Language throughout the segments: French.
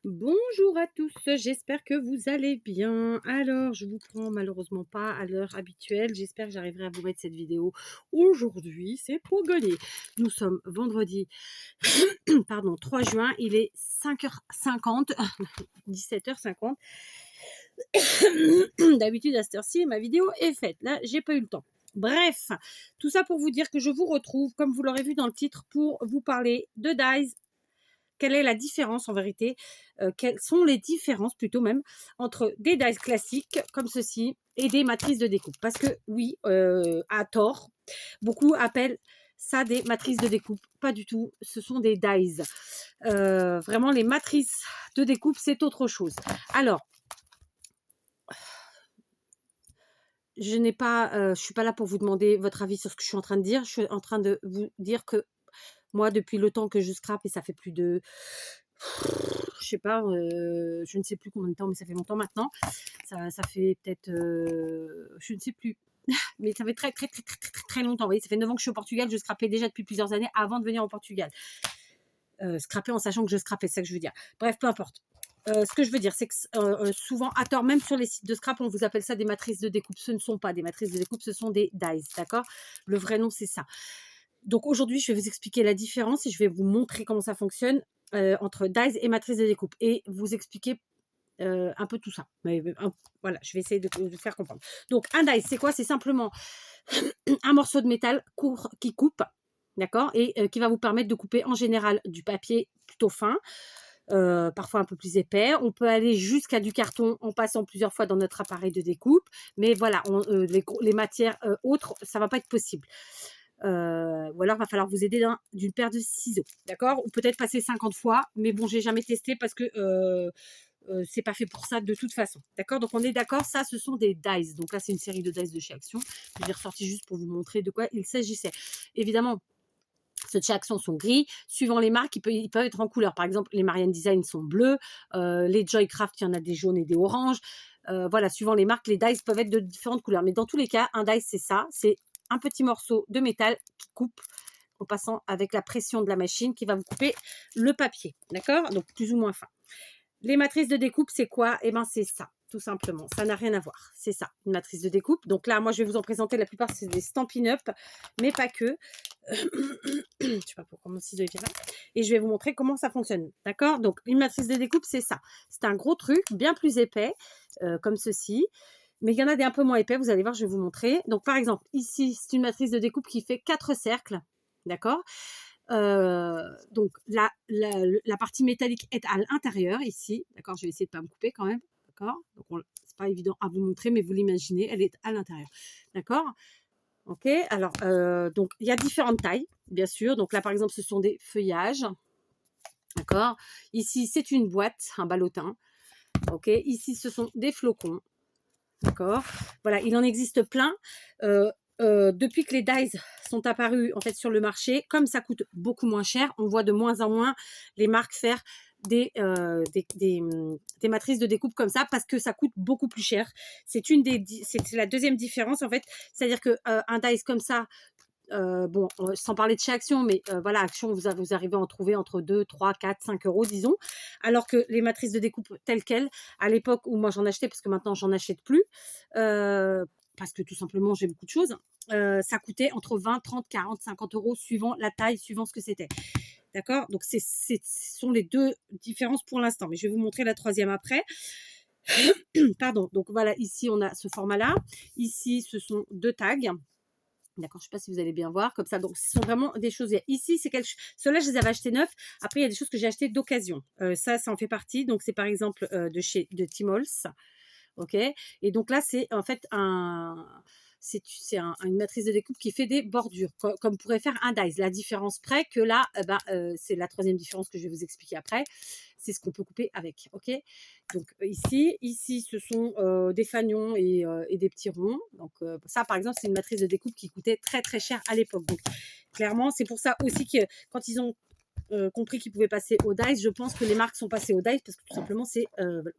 Bonjour à tous, j'espère que vous allez bien. Alors, je vous prends malheureusement pas à l'heure habituelle. J'espère que j'arriverai à vous mettre cette vidéo aujourd'hui. C'est pour gagner. Nous sommes vendredi, pardon, 3 juin. Il est 5h50, 17h50. D'habitude, à cette heure-ci, ma vidéo est faite. Là, j'ai pas eu le temps. Bref, tout ça pour vous dire que je vous retrouve, comme vous l'aurez vu dans le titre, pour vous parler de Dies. Quelle est la différence en vérité, quelles sont les différences plutôt même entre des dies classiques comme ceci et des matrices de découpe? Parce que oui, à tort, beaucoup appellent ça des matrices de découpe. Pas du tout, ce sont des dies. Vraiment, les matrices de découpe, c'est autre chose. Alors, je suis pas là pour vous demander votre avis sur ce que je suis en train de dire. Je suis en train de vous dire que moi, depuis le temps que je scrape, et ça fait plus de, je sais pas, je ne sais plus combien de temps, mais ça fait longtemps maintenant. Ça fait peut-être, je ne sais plus, mais ça fait très, très, très, très, très, très, très longtemps. Vous voyez, ça fait 9 ans que je suis au Portugal. Je scrapais déjà depuis plusieurs années avant de venir au Portugal. Scraper en sachant que je scrapais, c'est ça que je veux dire. Bref, peu importe. Ce que je veux dire, c'est que souvent, à tort, même sur les sites de scrap, on vous appelle ça des matrices de découpe. Ce ne sont pas des matrices de découpe, ce sont des dies, d'accord? Le vrai nom, c'est ça. Donc aujourd'hui, je vais vous expliquer la différence et je vais vous montrer comment ça fonctionne entre dies et matrice de découpe et vous expliquer un peu tout ça. Mais, voilà, je vais essayer de vous faire comprendre. Donc un dies, c'est quoi? C'est simplement un morceau de métal court qui coupe, d'accord, et qui va vous permettre de couper en général du papier plutôt fin, parfois un peu plus épais. On peut aller jusqu'à du carton en passant plusieurs fois dans notre appareil de découpe, mais voilà, les matières autres, ça va pas être possible. Ou alors, il va falloir vous aider d'une paire de ciseaux, d'accord? Ou peut-être passer 50 fois, mais bon, j'ai jamais testé parce que c'est pas fait pour ça de toute façon, d'accord? Donc on est d'accord, ça, ce sont des dies. Donc là, c'est une série de dies de chez Action. Je l'ai ressorti juste pour vous montrer de quoi il s'agissait. Évidemment, ceux de chez Action sont gris. Suivant les marques, ils peuvent être en couleur. Par exemple, les Marianne Design sont bleus. Les Joycraft, il y en a des jaunes et des oranges. Voilà, suivant les marques, les dies peuvent être de différentes couleurs. Mais dans tous les cas, un dies, c'est ça. C'est un petit morceau de métal qui coupe en passant avec la pression de la machine qui va vous couper le papier. D'accord? Donc, plus ou moins fin. Les matrices de découpe, c'est quoi? Eh bien, c'est ça, tout simplement. Ça n'a rien à voir. C'est ça, une matrice de découpe. Donc là, moi, je vais vous en présenter. La plupart, c'est des Stampin' Up, mais pas que. Je ne sais pas pourquoi mon ciseau est là. Et je vais vous montrer comment ça fonctionne. D'accord? Donc, une matrice de découpe, c'est ça. C'est un gros truc, bien plus épais, comme ceci. Mais il y en a des un peu moins épais. Vous allez voir, je vais vous montrer. Donc, par exemple, ici, c'est une matrice de découpe qui fait 4 cercles. D'accord? Donc la partie métallique est à l'intérieur ici, d'accord? Je vais essayer de pas me couper quand même, d'accord? Donc c'est pas évident à vous montrer, mais vous l'imaginez, elle est à l'intérieur, d'accord? OK, alors donc il y a différentes tailles, bien sûr. Donc là, par exemple, ce sont des feuillages, d'accord? Ici, c'est une boîte, un ballotin, OK? Ici, ce sont des flocons, d'accord? Voilà, il en existe plein. Depuis que les dies sont apparus en fait sur le marché, comme ça coûte beaucoup moins cher, on voit de moins en moins les marques faire des matrices de découpe comme ça parce que ça coûte beaucoup plus cher. C'est la deuxième différence en fait, c'est-à-dire que un dies comme ça, bon, sans parler de chez Action, mais voilà, Action, vous arrivez à en trouver entre 2, 3, 4, 5 euros, disons. Alors que les matrices de découpe telles quelles, à l'époque où moi j'en achetais, parce que maintenant j'en achète plus, parce que tout simplement j'ai beaucoup de choses, ça coûtait entre 20, 30, 40, 50 euros suivant la taille, suivant ce que c'était. D'accord? Donc ce sont les deux différences pour l'instant, mais je vais vous montrer la troisième après. Pardon, donc voilà, ici on a ce format-là. Ici, ce sont deux tags. D'accord, je ne sais pas si vous allez bien voir comme ça. Donc, ce sont vraiment des choses. Ici, c'est quelque chose. Ceux-là, je les avais achetés neufs. Après, il y a des choses que j'ai achetées d'occasion. Ça en fait partie. Donc, c'est par exemple de Timols. OK. Et donc là, c'est en fait une matrice de découpe qui fait des bordures, comme pourrait faire un dies. La différence près que là, c'est la troisième différence que je vais vous expliquer après. C'est ce qu'on peut couper avec. OK. Donc ici, ce sont des fanions et des petits ronds. Donc ça, par exemple, c'est une matrice de découpe qui coûtait très très cher à l'époque. Donc clairement, c'est pour ça aussi que quand ils ont compris qu'ils pouvaient passer au dice, je pense que les marques sont passées au dice parce que tout simplement, c'est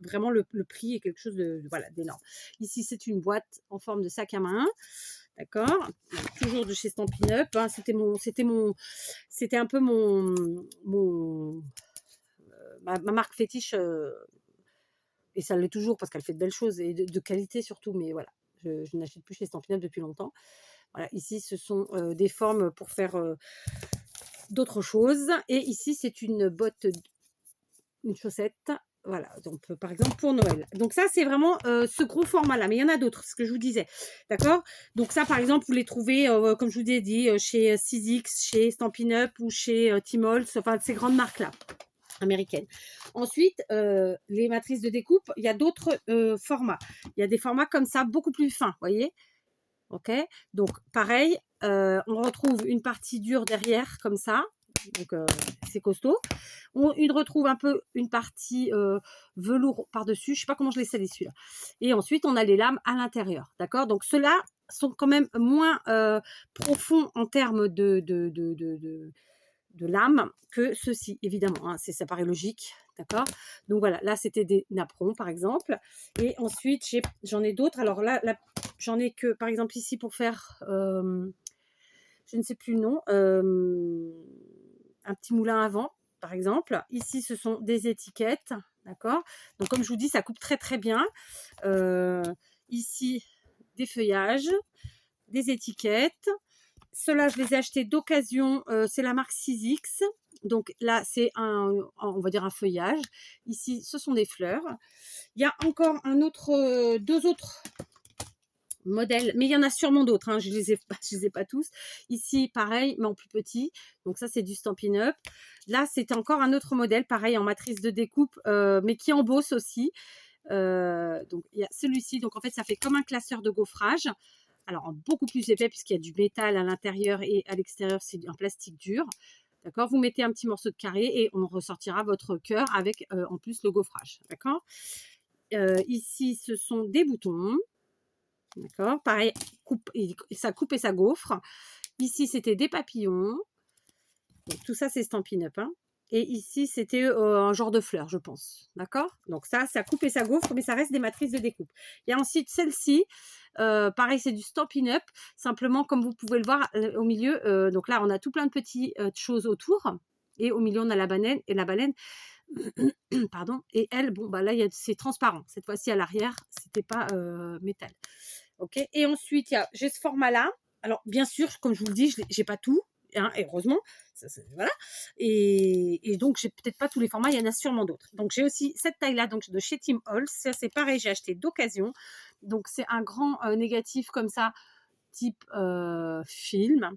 vraiment le prix est quelque chose voilà, d'énorme. Ici, c'est une boîte en forme de sac à main. D'accord, toujours de chez Stampin' Up. Hein. C'était un peu ma marque fétiche, et ça l'est toujours parce qu'elle fait de belles choses et de qualité surtout, mais voilà, je n'achète plus chez Stampin' Up depuis longtemps. Voilà, ici, ce sont, des formes pour faire, d'autres choses et ici, c'est une botte, une chaussette, voilà, donc par exemple pour Noël. Donc ça, c'est vraiment, ce gros format-là, mais il y en a d'autres, ce que je vous disais, d'accord? Donc ça, par exemple, vous les trouvez, comme je vous ai dit, chez, Sizzix, chez Stampin' Up ou chez, Tmall, enfin ces grandes marques-là, américaines. Ensuite, les matrices de découpe, il y a d'autres, formats. Il y a des formats comme ça, beaucoup plus fins, vous voyez? OK? Donc pareil, on retrouve une partie dure derrière comme ça, donc c'est costaud. On retrouve un peu une partie, velours par-dessus, je sais pas comment je l'ai scellé celui-là et ensuite on a les lames à l'intérieur, d'accord? Donc ceux-là sont quand même moins, profonds en termes de lames que ceux-ci évidemment, hein, ça paraît logique, d'accord? Donc voilà, là c'était des napperons par exemple et ensuite j'en ai d'autres. Alors là j'en ai que par exemple ici pour faire, je ne sais plus le nom, un petit moulin à vent par exemple. Ici ce sont des étiquettes, d'accord? Donc comme je vous dis, ça coupe très, très bien. Ici des feuillages, des étiquettes. Ceux-là, je les ai achetés d'occasion, c'est la marque Sizzix. Donc là, c'est on va dire un feuillage. Ici, ce sont des fleurs. Il y a encore un autre, 2 autres modèles, mais il y en a sûrement d'autres, hein, je les ai pas tous. Ici, pareil, mais en plus petit. Donc ça, c'est du Stampin' Up. Là, c'est encore un autre modèle, pareil, en matrice de découpe, mais qui embosse aussi. Donc il y a celui-ci. Donc en fait, ça fait comme un classeur de gaufrage. Alors en beaucoup plus épais puisqu'il y a du métal à l'intérieur et à l'extérieur, c'est un plastique dur. D'accord? Vous mettez un petit morceau de carré et on ressortira votre cœur avec, en plus le gaufrage. D'accord? Ici, ce sont des boutons. D'accord? Pareil, ça coupe et ça gaufre. Ici, c'était des papillons. Donc, tout ça, c'est Stampin' Up, hein. Et ici, c'était un genre de fleur, je pense. D'accord? Donc ça coupe et ça gaufre, mais ça reste des matrices de découpe. Il y a ensuite celle-ci. Pareil, c'est du Stampin' Up. Simplement, comme vous pouvez le voir au milieu, donc là, on a tout plein de petites choses autour. Et au milieu, on a la baleine. Et la baleine, pardon. Et elle, bon, bah là, c'est transparent. Cette fois-ci, à l'arrière, c'était pas métal. OK? Et ensuite, j'ai ce format-là. Alors, bien sûr, comme je vous le dis, je n'ai pas tout. Hein, et heureusement, voilà. Et donc, j'ai peut-être pas tous les formats, il y en a sûrement d'autres. Donc, j'ai aussi cette taille-là, donc de chez Tim Holtz. Ça, c'est pareil, j'ai acheté d'occasion. Donc, c'est un grand négatif comme ça, type film,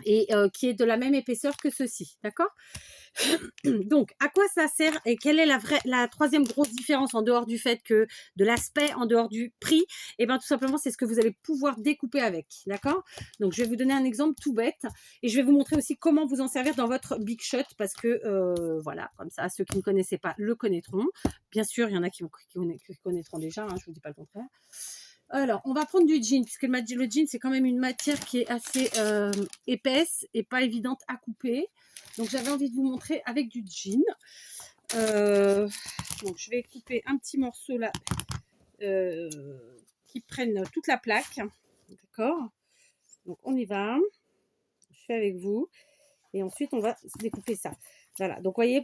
et qui est de la même épaisseur que ceci, d'accord? Donc, à quoi ça sert et quelle est la troisième grosse différence en dehors du fait que de l'aspect, en dehors du prix? Et bien, tout simplement, c'est ce que vous allez pouvoir découper avec, d'accord? Donc, je vais vous donner un exemple tout bête et je vais vous montrer aussi comment vous en servir dans votre Big Shot parce que, voilà, comme ça, ceux qui ne connaissaient pas le connaîtront. Bien sûr, il y en a qui connaîtront déjà, hein, je ne vous dis pas le contraire. Alors, on va prendre du jean, puisque le jean, c'est quand même une matière qui est assez épaisse et pas évidente à couper. Donc, j'avais envie de vous montrer avec du jean. Donc, je vais couper un petit morceau là qui prenne toute la plaque. D'accord? Donc, on y va. Je fais avec vous. Et ensuite, on va découper ça. Voilà. Donc, vous voyez,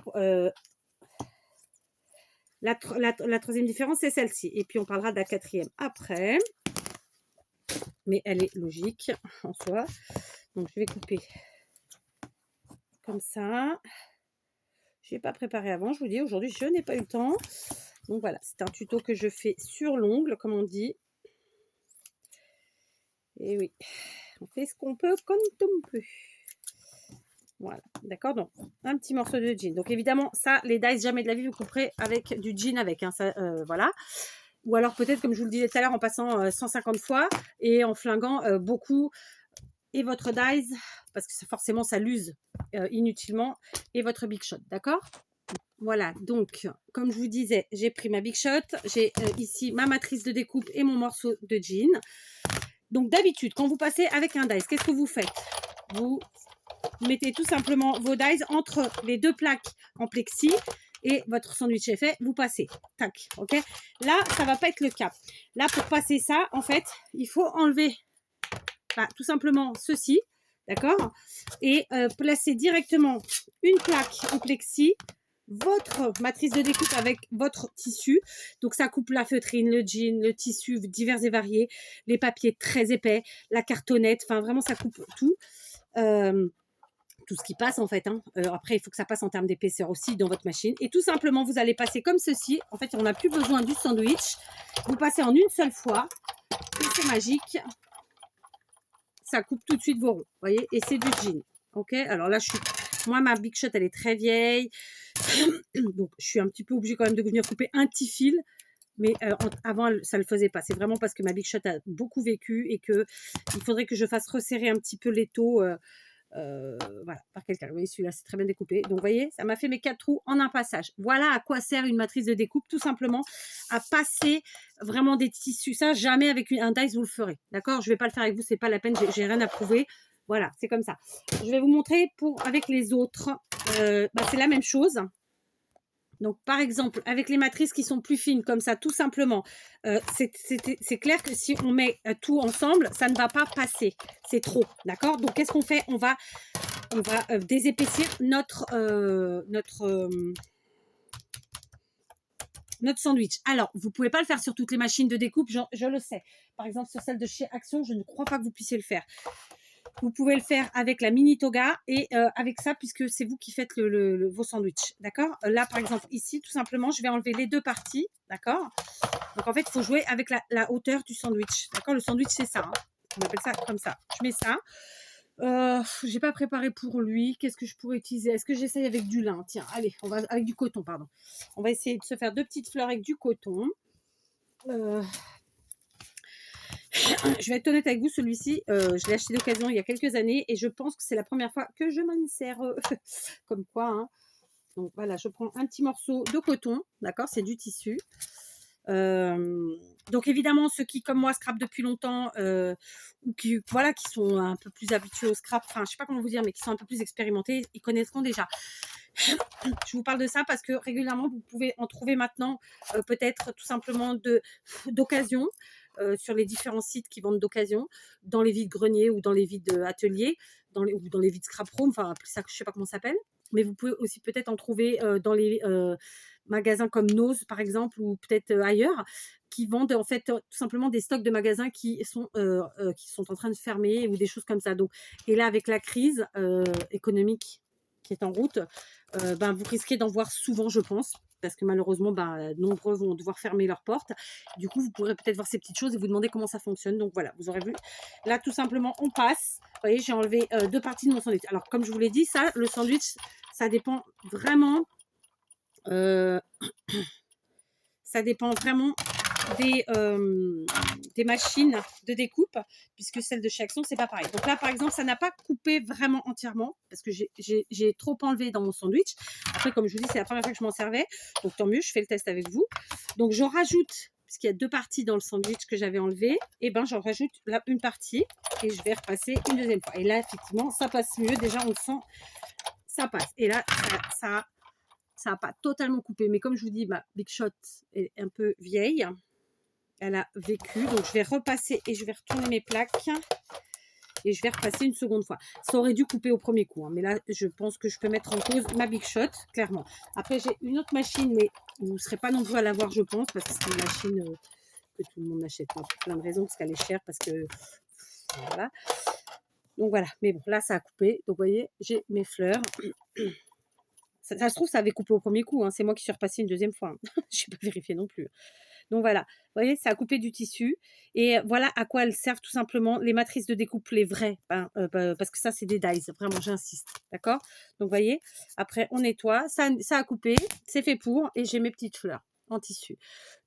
la troisième différence, c'est celle-ci. Et puis, on parlera de la quatrième après. Mais elle est logique en soi. Donc, je vais couper comme ça. Je n'ai pas préparé avant, je vous dis. Aujourd'hui, je n'ai pas eu le temps. Donc, voilà. C'est un tuto que je fais sur l'ongle, comme on dit. Et oui, on fait ce qu'on peut quand on peut. Voilà, d'accord. Donc, un petit morceau de jean. Donc, évidemment, ça, les dice, jamais de la vie, vous couperez avec du jean avec. Hein, ça, voilà. Ou alors, peut-être, comme je vous le disais tout à l'heure, en passant 150 fois et en flinguant beaucoup et votre dice, parce que forcément, ça l'use inutilement, et votre Big Shot, d'accord? Voilà, donc, comme je vous disais, j'ai pris ma Big Shot. J'ai ici ma matrice de découpe et mon morceau de jean. Donc, d'habitude, quand vous passez avec un dice, qu'est-ce que vous faites? Vous mettez tout simplement vos dice entre les deux plaques en plexi et votre sandwich est fait, vous passez. Tac, ok? Là, ça va pas être le cas. Là, pour passer ça, en fait, il faut enlever tout simplement ceci, d'accord? Et placer directement une plaque en plexi votre matrice de découpe avec votre tissu. Donc, ça coupe la feutrine, le jean, le tissu divers et variés, les papiers très épais, la cartonnette. Enfin, vraiment, ça coupe tout. Tout ce qui passe en fait. Hein. Après, il faut que ça passe en termes d'épaisseur aussi dans votre machine. Et tout simplement, vous allez passer comme ceci. En fait, on n'a plus besoin du sandwich. Vous passez en une seule fois. Et c'est magique. Ça coupe tout de suite vos ronds. Vous voyez. Et c'est du jean. Ok. Alors là, moi, ma Big Shot, elle est très vieille. Donc, je suis un petit peu obligée quand même de venir couper un petit fil. Mais avant, ça ne le faisait pas. C'est vraiment parce que ma Big Shot a beaucoup vécu et qu'il faudrait que je fasse resserrer un petit peu l'étau. Voilà, par quelqu'un. Vous voyez, celui-là, c'est très bien découpé. Donc, vous voyez, ça m'a fait mes 4 trous en un passage. Voilà à quoi sert une matrice de découpe, tout simplement à passer vraiment des tissus. Ça, jamais avec un dice, vous le ferez. D'accord? Je ne vais pas le faire avec vous, c'est pas la peine, j'ai rien à prouver. Voilà, c'est comme ça. Je vais vous montrer avec les autres. C'est la même chose. Donc, par exemple, avec les matrices qui sont plus fines, comme ça, tout simplement, c'est clair que si on met tout ensemble, ça ne va pas passer. C'est trop, d'accord? Donc, qu'est-ce qu'on fait? On va désépaissir notre sandwich. Alors, vous ne pouvez pas le faire sur toutes les machines de découpe, je le sais. Par exemple, sur celle de chez Action, je ne crois pas que vous puissiez le faire. Vous pouvez le faire avec la mini toga et avec ça, puisque c'est vous qui faites vos sandwichs. D'accord? Là, par exemple, ici, tout simplement, je vais enlever les deux parties. D'accord? Donc, en fait, il faut jouer avec la hauteur du sandwich. D'accord? Le sandwich, c'est ça. Hein. On appelle ça comme ça. Je mets ça. J'ai pas préparé pour lui. Qu'est-ce que je pourrais utiliser? Est-ce que j'essaye avec du lin? Tiens, allez, on va avec du coton, pardon. On va essayer de se faire 2 petites fleurs avec du coton. Je vais être honnête avec vous, celui-ci, je l'ai acheté d'occasion il y a quelques années et je pense que c'est la première fois que je m'en sers. Comme quoi, hein. Donc voilà, je prends un petit morceau de coton, d'accord, c'est du tissu. Donc évidemment, ceux qui, comme moi, scrapent depuis longtemps ou qui sont un peu plus habitués au scrap, enfin, je sais pas comment vous dire, mais qui sont un peu plus expérimentés, ils connaîtront déjà. Je vous parle de ça parce que régulièrement, vous pouvez en trouver maintenant peut-être tout simplement d'occasion sur les différents sites qui vendent d'occasion, dans les vides-greniers ou dans les vides-ateliers, ou dans les vides-scrap room, enfin, ça, je sais pas comment ça s'appelle. Mais vous pouvez aussi peut-être en trouver dans les magasins comme Nose, par exemple, ou peut-être ailleurs, qui vendent en fait tout simplement des stocks de magasins qui sont en train de fermer ou des choses comme ça. Donc, et là, avec la crise économique qui est en route, vous risquez d'en voir souvent, je pense, parce que malheureusement, nombreux vont devoir fermer leurs portes. Du coup, vous pourrez peut-être voir ces petites choses et vous demander comment ça fonctionne. Donc voilà, vous aurez vu. Là, tout simplement, on passe. Vous voyez, j'ai enlevé 2 parties de mon sandwich. Alors, comme je vous l'ai dit, ça, le sandwich, ça dépend vraiment. Ça dépend vraiment des machines de découpe, puisque celle de chez Action, c'est pas pareil. Donc là, par exemple, ça n'a pas coupé vraiment entièrement, parce que j'ai trop enlevé dans mon sandwich. Après, comme je vous dis, c'est la première fois que je m'en servais, donc tant mieux, je fais le test avec vous. Donc j'en rajoute, puisqu'il y a 2 parties dans le sandwich que j'avais enlevé, et j'en rajoute là une partie, et je vais repasser une deuxième fois. Et là, effectivement, ça passe mieux, déjà on le sent, ça passe. Et là, ça n'a pas totalement coupé, mais comme je vous dis, ma Big Shot est un peu vieille. Elle a vécu, donc je vais repasser et je vais retourner mes plaques et je vais repasser une seconde fois. Ça aurait dû couper au premier coup, hein, mais là, je pense que je peux mettre en cause ma Big Shot, clairement. Après, j'ai une autre machine, mais vous ne serez pas nombreux à l'avoir, je pense, parce que c'est une machine que tout le monde achète pour plein de raisons, parce qu'elle est chère, parce que voilà. Donc voilà, mais bon, là, ça a coupé. Donc, vous voyez, j'ai mes fleurs. Ça se trouve, ça avait coupé au premier coup. Hein. C'est moi qui suis repassée une deuxième fois. Hein. Je n'ai pas vérifié non plus. Donc voilà, vous voyez, ça a coupé du tissu. Et voilà à quoi elles servent tout simplement les matrices de découpe, les vraies. Parce que ça, c'est des dies. Vraiment, j'insiste. D'accord? Donc, vous voyez, après, on nettoie. Ça a coupé. C'est fait pour. Et j'ai mes petites fleurs en tissu.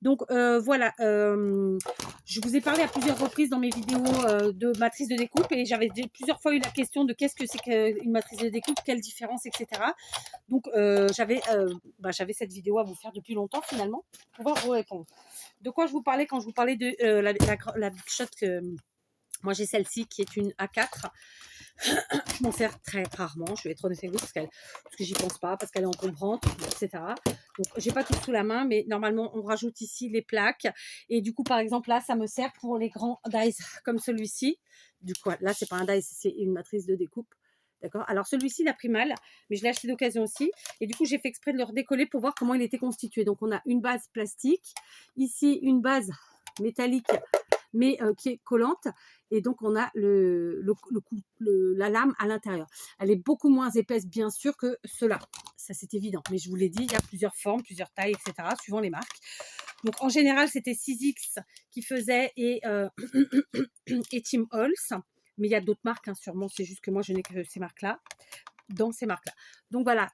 Donc, voilà. Je vous ai parlé à plusieurs reprises dans mes vidéos de matrices de découpe. Et j'avais plusieurs fois eu la question de qu'est-ce que c'est qu'une matrice de découpe, quelle différence, etc. Donc, j'avais cette vidéo à vous faire depuis longtemps, finalement, pour pouvoir vous répondre. De quoi je vous parlais quand je vous parlais de la Big Shot que moi j'ai celle-ci qui est une A4. Je m'en sers très rarement, je vais être honnête avec vous, parce que j'y pense pas, parce qu'elle est encombrante, etc. Donc j'ai pas tout sous la main, mais normalement on rajoute ici les plaques. Et du coup, par exemple, là, ça me sert pour les grands dies comme celui-ci. Du coup, là, c'est pas un dies, c'est une matrice de découpe. d'accord? Alors celui-ci, il a pris mal, mais je l'ai acheté d'occasion aussi et du coup, j'ai fait exprès de le redécoller pour voir comment il était constitué. Donc on a une base plastique, ici une base métallique, mais qui est collante et donc on a la lame à l'intérieur. Elle est beaucoup moins épaisse, bien sûr, que cela. Ça, c'est évident. Mais je vous l'ai dit, il y a plusieurs formes, plusieurs tailles, etc., suivant les marques. Donc, en général, c'était 6X qui faisait et Tim Holtz. Mais il y a d'autres marques, hein, sûrement. C'est juste que moi, je n'ai que ces marques-là, dans ces marques-là. Donc, voilà.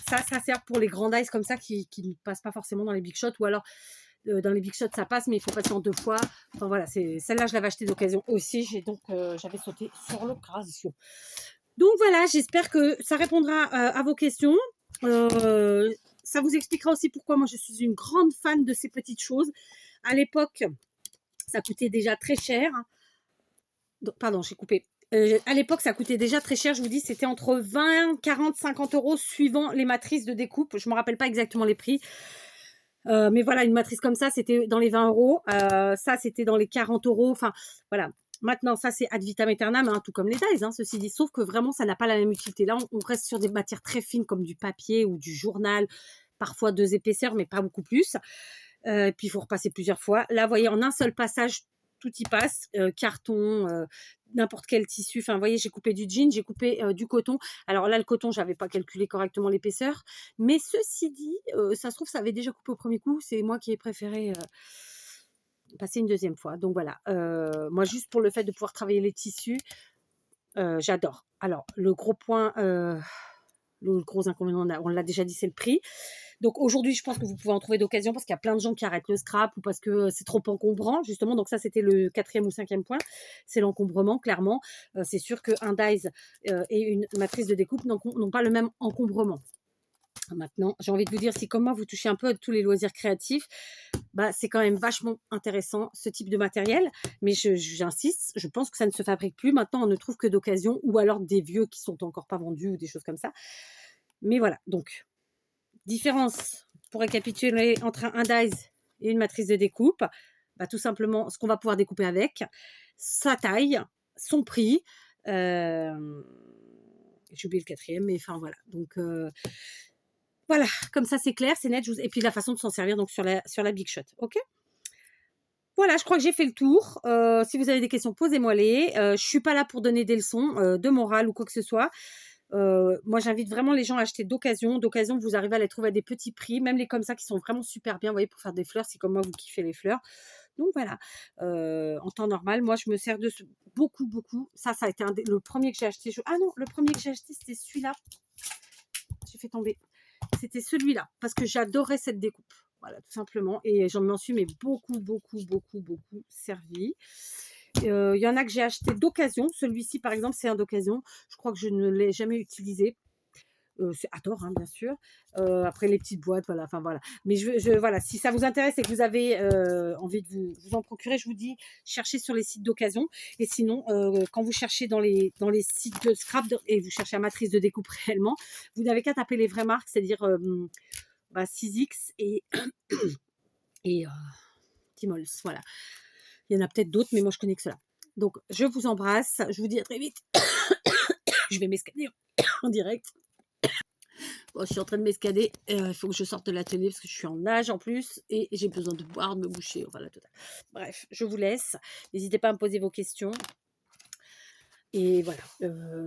Ça sert pour les grands dice comme ça qui ne passent pas forcément dans les big shots. Ou alors, dans les big shots, ça passe, mais il faut passer en 2 fois. Enfin, voilà. Celle-là, je l'avais achetée d'occasion aussi. J'avais sauté sur l'occasion. Donc, voilà. J'espère que ça répondra à vos questions. Ça vous expliquera aussi pourquoi moi je suis une grande fan de ces petites choses. À l'époque, ça coûtait déjà très cher. Pardon, j'ai coupé. À l'époque, ça coûtait déjà très cher. Je vous dis, c'était entre 20, 40, 50 euros suivant les matrices de découpe. Je ne me rappelle pas exactement les prix. Mais voilà, une matrice comme ça, c'était dans les 20 euros. Ça, c'était dans les 40 euros. Enfin, voilà. Maintenant, ça, c'est ad vitam aeternam, hein, tout comme les dies, hein, ceci dit. Sauf que vraiment, ça n'a pas la même utilité. Là, on reste sur des matières très fines comme du papier ou du journal. Parfois 2 épaisseurs, mais pas beaucoup plus. Puis, il faut repasser plusieurs fois. Là, vous voyez, en un seul passage, tout y passe. Carton, n'importe quel tissu. Enfin, vous voyez, j'ai coupé du jean, j'ai coupé du coton. Alors là, le coton, je n'avais pas calculé correctement l'épaisseur. Mais ceci dit, ça se trouve, ça avait déjà coupé au premier coup. C'est moi qui ai préféré passer une deuxième fois. Donc voilà. Moi, juste pour le fait de pouvoir travailler les tissus, j'adore. Alors, le gros point, le gros inconvénient, on l'a déjà dit, c'est le prix. Donc aujourd'hui, je pense que vous pouvez en trouver d'occasion parce qu'il y a plein de gens qui arrêtent le scrap ou parce que c'est trop encombrant, justement. Donc ça, c'était le 4e ou 5e point. C'est l'encombrement, clairement. C'est sûr qu'un dies et une matrice de découpe n'ont pas le même encombrement. Maintenant, j'ai envie de vous dire, si comme moi, vous touchez un peu à tous les loisirs créatifs, bah, c'est quand même vachement intéressant ce type de matériel. Mais j'insiste, je pense que ça ne se fabrique plus. Maintenant, on ne trouve que d'occasion ou alors des vieux qui sont encore pas vendus ou des choses comme ça. Mais voilà, donc, différence, pour récapituler, entre un dies et une matrice de découpe, bah, tout simplement ce qu'on va pouvoir découper avec, sa taille, son prix. J'ai oublié le 4e, mais enfin voilà. Donc, voilà, comme ça c'est clair, c'est net. Et puis la façon de s'en servir donc sur la Big Shot. Ok. Voilà, je crois que j'ai fait le tour. Si vous avez des questions, posez-moi-les. Je ne suis pas là pour donner des leçons de morale ou quoi que ce soit. Moi, j'invite vraiment les gens à acheter d'occasion. D'occasion, vous arrivez à les trouver à des petits prix, même les comme ça qui sont vraiment super bien. Vous voyez, pour faire des fleurs, si comme moi vous kiffez les fleurs. Donc voilà. En temps normal, moi, je me sers de beaucoup, beaucoup. Ça a été le premier que j'ai acheté. Ah non, le premier que j'ai acheté, c'était celui-là. J'ai fait tomber. C'était celui-là parce que j'adorais cette découpe. Voilà, tout simplement. Et j'en m'en suis mais beaucoup, beaucoup, beaucoup, beaucoup servi. Il y en a que j'ai acheté d'occasion. Celui-ci, par exemple, c'est un d'occasion. Je crois que je ne l'ai jamais utilisé. C'est à tort, hein, bien sûr. Après, les petites boîtes, voilà. Enfin, voilà. Mais voilà, si ça vous intéresse et que vous avez envie de vous en procurer, je vous dis, cherchez sur les sites d'occasion. Et sinon, quand vous cherchez dans les sites de scrap et vous cherchez la matrice de découpe réellement, vous n'avez qu'à taper les vraies marques, c'est-à-dire 6X et, et Tim Holtz. Voilà. Il y en a peut-être d'autres, mais moi, je connais que cela. Donc, je vous embrasse. Je vous dis à très vite. Je vais m'escaler en direct. Bon, je suis en train de m'escader. Il faut que je sorte de l'atelier parce que je suis en nage en plus et j'ai besoin de boire, de me boucher. Enfin, la totale. Bref, je vous laisse. N'hésitez pas à me poser vos questions. Et voilà.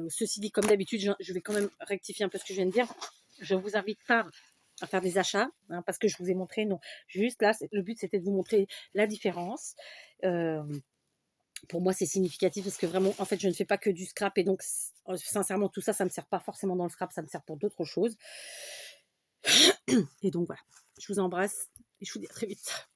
Ceci dit, comme d'habitude, je vais quand même rectifier un peu ce que je viens de dire. Je ne vous invite pas à faire des achats hein, parce que je vous ai montré. Non, juste là, le but c'était de vous montrer la différence. Pour moi, c'est significatif parce que vraiment, en fait, je ne fais pas que du scrap et donc, sincèrement, tout ça, ça ne me sert pas forcément dans le scrap, ça me sert pour d'autres choses. Et donc, voilà. Je vous embrasse et je vous dis à très vite.